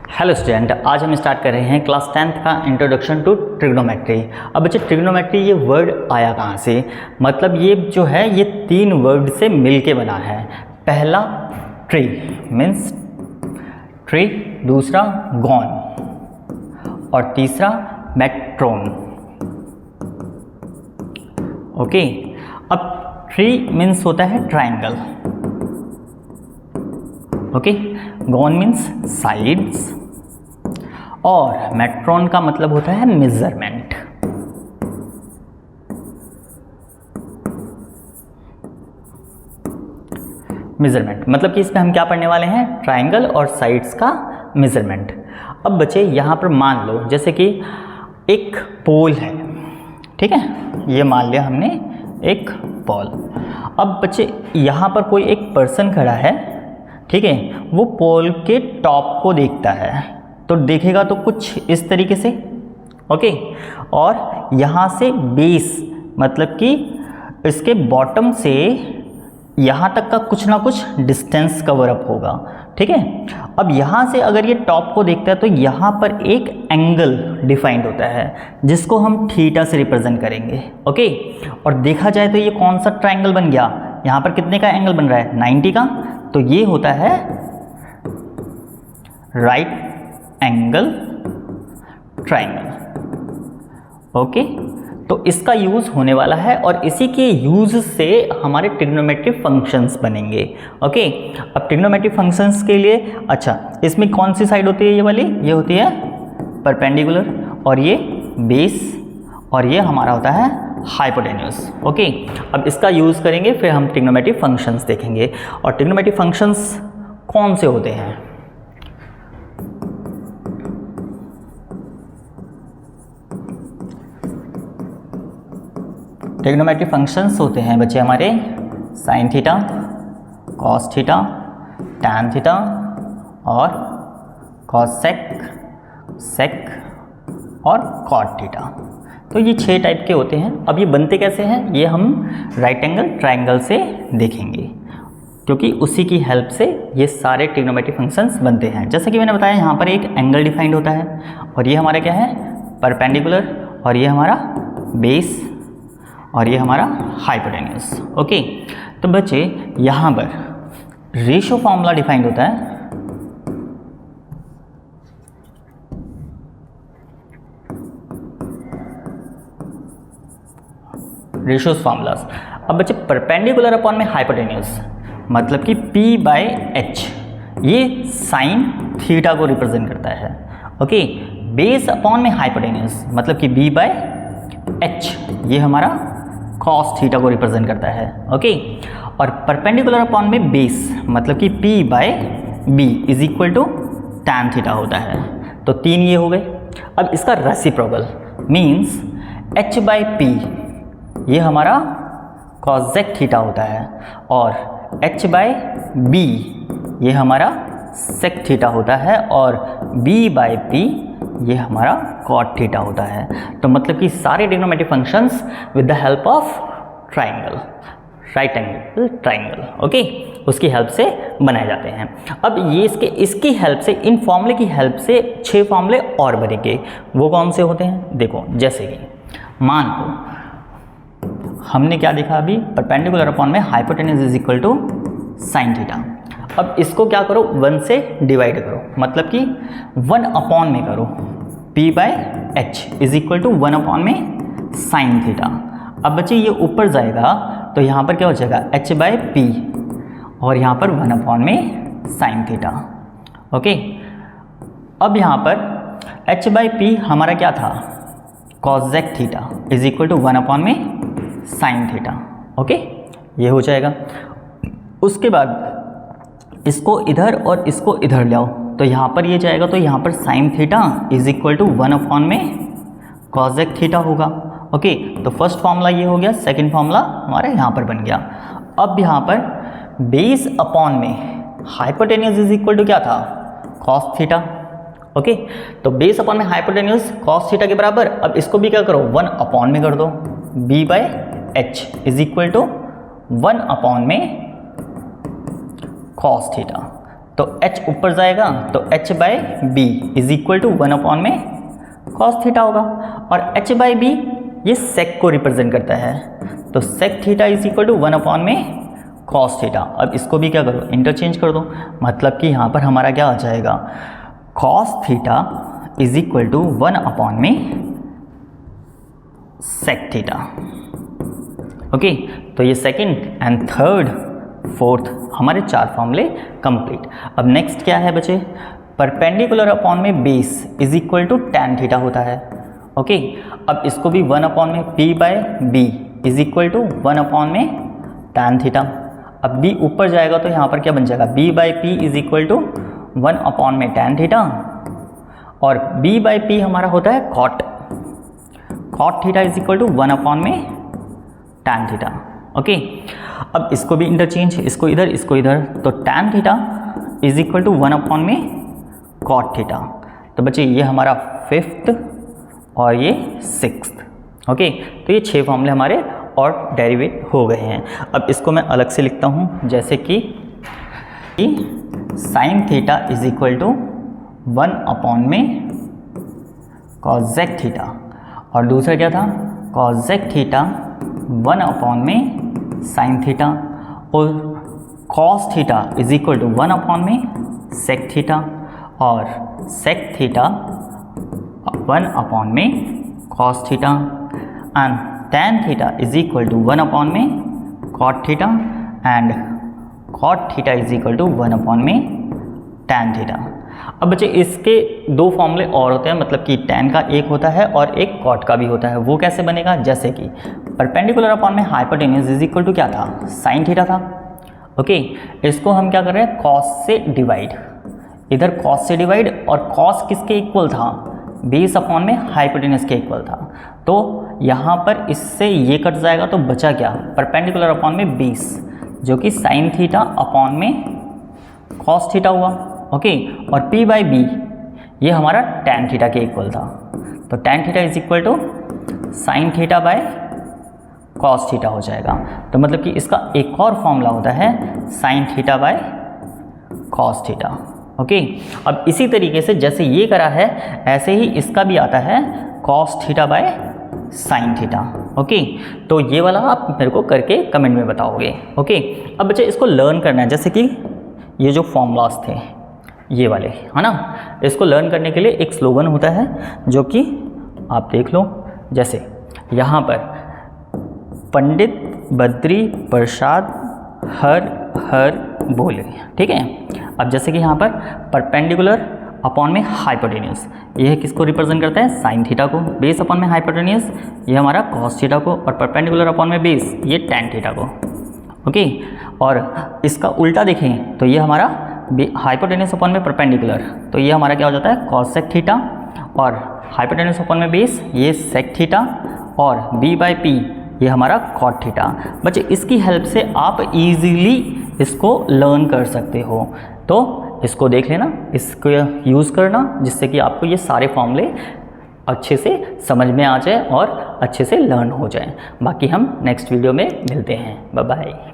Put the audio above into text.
Hello student, आज हम start कर रहे हैं क्लास 10th का इंट्रोडक्शन टू ट्रिग्नोमेट्री। अब बच्चे ट्रिग्नोमेट्री ये वर्ड आया कहाँ से? मतलब ये जो है ये तीन वर्ड से मिलके बना है। पहला ट्री मीन्स ट्री, दूसरा गॉन और तीसरा मेट्रोन। ओके, अब ट्री मीन्स होता है triangle, okay, gone means sides और मेट्रोन का मतलब होता है मेजरमेंट। मेजरमेंट मतलब कि इसमें हम क्या पढ़ने वाले हैं? ट्राइंगल और साइड्स का मेजरमेंट। अब बच्चे यहाँ पर मान लो जैसे कि एक पोल है, ठीक है, ये मान लिया हमने एक पोल। अब बच्चे यहाँ पर कोई एक पर्सन खड़ा है, ठीक है, वो पोल के टॉप को देखता है तो देखेगा तो कुछ इस तरीके से, ओके, और यहाँ से बेस मतलब कि इसके बॉटम से यहाँ तक का कुछ ना कुछ डिस्टेंस कवर अप होगा, ठीक है। अब यहाँ से अगर ये टॉप को देखता है तो यहाँ पर एक एंगल डिफाइंड होता है जिसको हम थीटा से रिप्रेजेंट करेंगे, ओके। और देखा जाए तो ये कौन सा ट्राइंगल बन गया? यहाँ पर कितने का एंगल बन रहा है? 90 का, तो ये होता है राइट एंगल ट्राइंगल, ओके। तो इसका यूज़ होने वाला है और इसी के यूज़ से हमारे ट्रिग्नोमेट्री फंक्शंस बनेंगे, ओके। अब ट्रिग्नोमेट्री फंक्शंस के लिए, अच्छा, इसमें कौन सी साइड होती है? ये वाली, ये होती है परपेंडिकुलर और ये बेस और ये हमारा होता है हाइपोटेन्यूस, ओके। अब इसका यूज़ करेंगे, फिर हम ट्रिग्नोमेट्री फंक्शंस देखेंगे। और ट्रिग्नोमेट्री फंक्शंस कौन से होते हैं? ट्रिग्नोमेट्री फंक्शंस होते हैं बच्चे हमारे sine theta, cos theta, tan theta और कॉसेक, सेक और कॉट थीटा। तो ये 6 टाइप के होते हैं। अब ये बनते कैसे हैं ये हम राइट एंगल ट्राइंगल से देखेंगे, क्योंकि उसी की हेल्प से ये सारे ट्रिग्नोमेट्री फंक्शंस बनते हैं। जैसे कि मैंने बताया, यहाँ पर एक एंगल डिफाइंड होता है और ये हमारा क्या है? परपेंडिकुलर, और ये हमारा बेस और ये हमारा हाइपोटेन्यूस, ओके। तो बच्चे यहाँ पर रेशो फॉर्मूला डिफाइंड होता है, रेशोज फार्मूलाज। अब बच्चे परपेंडिकुलर अपॉन में हाइपोटेन्यूस मतलब कि P/H, ये साइन थीटा को रिप्रेजेंट करता है, ओके। बेस अपॉन में हाइपोटेन्यूस मतलब कि B/H, ये हमारा कॉस थीटा को रिप्रेजेंट करता है, ओके। और परपेंडिकुलर अपॉन में बेस मतलब कि P/B is equal to tan theta होता है। तो 3 ये हो गए। अब इसका रेसिप्रोकल मीन्स H/P, ये हमारा कॉसेक थीटा होता है और H/B ये हमारा सेक थीटा होता है और B/P ये हमारा कॉट थीटा होता है। तो मतलब कि सारे trigonometry functions with the help of triangle, right angle triangle, okay, उसकी हेल्प से बनाए जाते हैं। अब ये इसकी हेल्प से, इन फॉर्मूले की हेल्प से 6 फॉर्मूले और बनेंगे। वो कौन से होते हैं? देखो, जैसे कि मान लो हमने क्या देखा अभी? परपेंडिकुलर अपॉन में hypotenuse is equal to sine theta. अब इसको क्या करो? 1 से डिवाइड करो, मतलब कि 1 अपॉन में करो, P/H is equal to 1 upon में साइन थीटा। अब बच्चे ये ऊपर जाएगा तो यहाँ पर क्या हो जाएगा? H/P और यहाँ पर 1 अपॉन में साइन थीटा, ओके। अब यहाँ पर H/P हमारा क्या था? Cosec theta is equal to 1 upon में साइन थीटा, ओके, ये हो जाएगा। उसके बाद इसको इधर और इसको इधर ले आओ तो यहाँ पर ये जाएगा, तो यहाँ पर sine theta is equal to 1 upon में कॉसेक थीटा होगा, ओके। तो फर्स्ट फॉर्मूला ये हो गया, सेकंड फॉर्मूला हमारा यहाँ पर बन गया। अब यहाँ पर बेस अपॉन में हाइपोटेन्यूस इज इक्वल टू क्या था? Cos theta, okay. तो बेस अपॉन में हाइपोटेन्यूस कॉस थीटा के बराबर। अब इसको भी क्या करो? 1 अपॉन में कर दो, B/H is equal to 1 upon में कॉस थीटा। तो h ऊपर जाएगा तो h by B is equal to 1 upon में कॉस थीटा होगा, और h बाय बी ये सेक को रिप्रेजेंट करता है, तो sec theta is equal to 1 upon में कॉस थीटा। अब इसको भी क्या करो, इंटरचेंज कर दो, मतलब कि यहाँ पर हमारा क्या आ जाएगा, cos theta is equal to 1 upon में सेक थीटा। ओके, तो ये सेकंड एंड थर्ड फोर्थ हमारे 4 फॉर्मूले कंप्लीट। अब नेक्स्ट क्या है बच्चे, परपेंडिकुलर अपॉन में base is equal to tan theta होता है। ओके, अब इसको भी 1 अपॉन में p by B is equal to 1 upon में टैन थीटा। अब b ऊपर जाएगा तो यहाँ पर क्या बन जाएगा, b by P is equal to 1 upon में टैन थीटा, और b बाई पी हमारा होता है cot theta is equal to 1 upon में टैन थीटा। ओके, अब इसको भी इंटरचेंज, इसको इधर, तो tan theta is equal to 1 upon में कॉट थीटा। तो बच्चे ये हमारा 5th और ये 6th। ओके, तो ये 6 फॉर्मूले हमारे और डेरिवेट हो गए हैं। अब इसको मैं अलग से लिखता हूँ, जैसे कि sine theta is equal to 1 upon में कॉसेक थीटा, और दूसरा क्या था, कॉसेक थीटा 1 अपॉन में साइन थीटा, और cos theta is equal to 1 upon में सेक थीटा, और सेक थीटा 1 अपॉन में cos theta, and tan theta is equal to 1 upon में cot theta, and cot theta is equal to 1 upon में tan theta. अब बच्चे इसके 2 फॉर्मूले और होते हैं, मतलब कि टैन का एक होता है और एक कॉट का भी होता है। वो कैसे बनेगा, जैसे कि परपेंडिकुलर अपॉन में हाइपोटेन्यूज इज इक्वल टू क्या था, साइन थीटा था। ओके, इसको हम क्या कर रहे हैं, कॉस से डिवाइड, इधर कॉस से डिवाइड, और कॉस किसके इक्वल था, बेस अपॉन में हाइपोटेन्यूज के इक्वल था। तो यहाँ पर इससे ये कट जाएगा तो बचा क्या, परपेंडिकुलर अपॉन में बेस, जो कि साइन थीटा अपॉन में कॉस थीटा हुआ। ओके, और p बाई बी ये हमारा टैन थीटा के इक्वल था, तो tan theta is equal to sine theta by cos theta हो जाएगा। तो मतलब कि इसका एक और फॉर्मूला होता है sign theta by cos theta. Okay, अब इसी तरीके से जैसे ये करा है ऐसे ही इसका भी आता है cos theta by sine theta. Okay, तो ये वाला आप मेरे को करके कमेंट में बताओगे। ओके, अब बच्चे इसको लर्न करना है, जैसे कि ये जो फॉर्मूलाज थे ये वाले, है ना, इसको लर्न करने के लिए एक स्लोगन होता है जो कि आप देख लो, जैसे यहाँ पर पंडित बद्री प्रसाद हर हर बोले। ठीक है, अब जैसे कि यहाँ पर परपेंडिकुलर अपॉन में हाइपोटेन्यूज, यह किसको रिप्रेजेंट करता है, साइन थीटा को, बेस अपॉन में हाइपोटेन्यूज ये हमारा कॉस थीटा को, और परपेंडिकुलर अपॉन में बेस ये टैन थीटा को। ओके, और इसका उल्टा देखें तो ये हमारा हाइपोटेन्यूज अपॉन में परपेंडिकुलर, तो ये हमारा क्या हो जाता है, कॉसेक थीटा, और हाइपोटेन्यूज अपॉन में बेस ये सेक थीटा, और b बाई पी ये हमारा कॉट थीटा। बच्चे इसकी हेल्प से आप इजीली इसको लर्न कर सकते हो, तो इसको देख लेना, इसको यूज़ करना, जिससे कि आपको ये सारे फॉर्मूले अच्छे से समझ में आ जाए और अच्छे से लर्न हो जाए। बाकी हम नेक्स्ट वीडियो में मिलते हैं, बाय बाय।